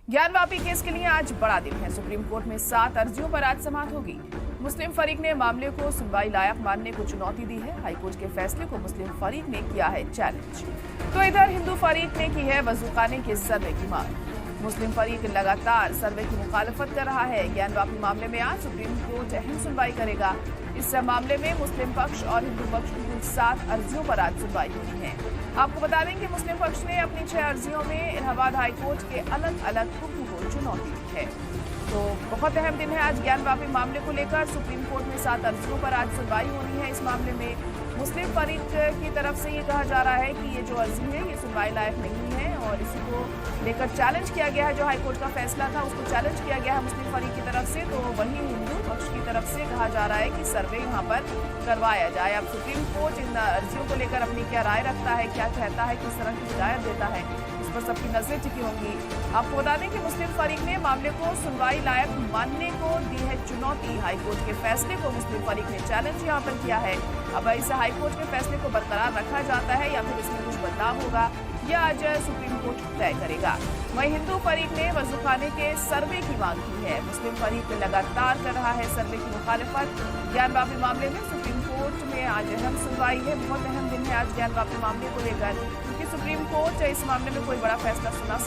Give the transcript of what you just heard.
Gyanvapi case के लिए आज बड़ा दिन है। सुप्रीम कोर्ट में 7 अर्जियों पर आज समाअत होगी। मुस्लिम फरीक ने मामले को सुनवाई लायक मानने को चुनौती दी है। हाईकोर्ट के फैसले को मुस्लिम फरीक ने किया है चैलेंज। तो इधर हिंदू फरीक ने की है वजूखाने के सर्वे की मांग। मुस्लिम फरीक लगातार सर्वे की मुखालफत कर रहा है। ज्ञानवापी मामले में आज सुप्रीम कोर्ट अहम सुनवाई करेगा। इस मामले में मुस्लिम पक्ष और हिंदू पक्ष की कुल 7 अर्जियों पर आज सुनवाई होनी है। आपको बता दें कि मुस्लिम पक्ष ने अपनी 6 अर्जियों में इलाहाबाद हाईकोर्ट के अलग अलग हुक्म को चुनौती दी है। तो बहुत अहम दिन है आज ज्ञानवापी मामले को लेकर। सुप्रीम कोर्ट में 7 अर्जियों पर आज सुनवाई होनी है। इस मामले में मुस्लिम फरीक की तरफ से ये कहा जा रहा है कि ये जो अर्जी है ये सुनवाई लायक नहीं है और इसी को लेकर चैलेंज किया गया है। जो हाईकोर्ट का फैसला था उसको चैलेंज किया गया है मुस्लिम फरीक की तरफ से। तो वहीं हिंदू पक्ष की तरफ से कहा जा रहा है कि सर्वे यहाँ पर करवाया जाए। अब सुप्रीम कोर्ट इन अर्जियों को लेकर अपनी क्या राय रखता है, क्या कहता है, किस तरह की हिदायत देता है, इस पर सबकी नजरें टिकी होंगी। आपको बता दें कि मुस्लिम फरीक ने मामले को सुनवाई लायक मानने को दी है चुनौती। हाईकोर्ट के फैसले को मुस्लिम फरीक ने चैलेंज यहाँ पर किया है। अब इस हाईकोर्ट के फैसले को बरकरार रखा जाता है या फिर इसमें कुछ बदलाव होगा, यह आज सुप्रीम कोर्ट तय करेगा। वहीं हिंदू फरीक ने वजूखाने के सर्वे की मांग की है। मुस्लिम फरीक लगातार कर रहा है सर्वे की मुखालिफत। ज्ञानवापी मामले में सुप्रीम कोर्ट में आज अहम सुनवाई है। बहुत अहम दिन है आज ज्ञानवापी मामले को लेकर, क्योंकि सुप्रीम कोर्ट इस मामले में कोई बड़ा फैसला सुना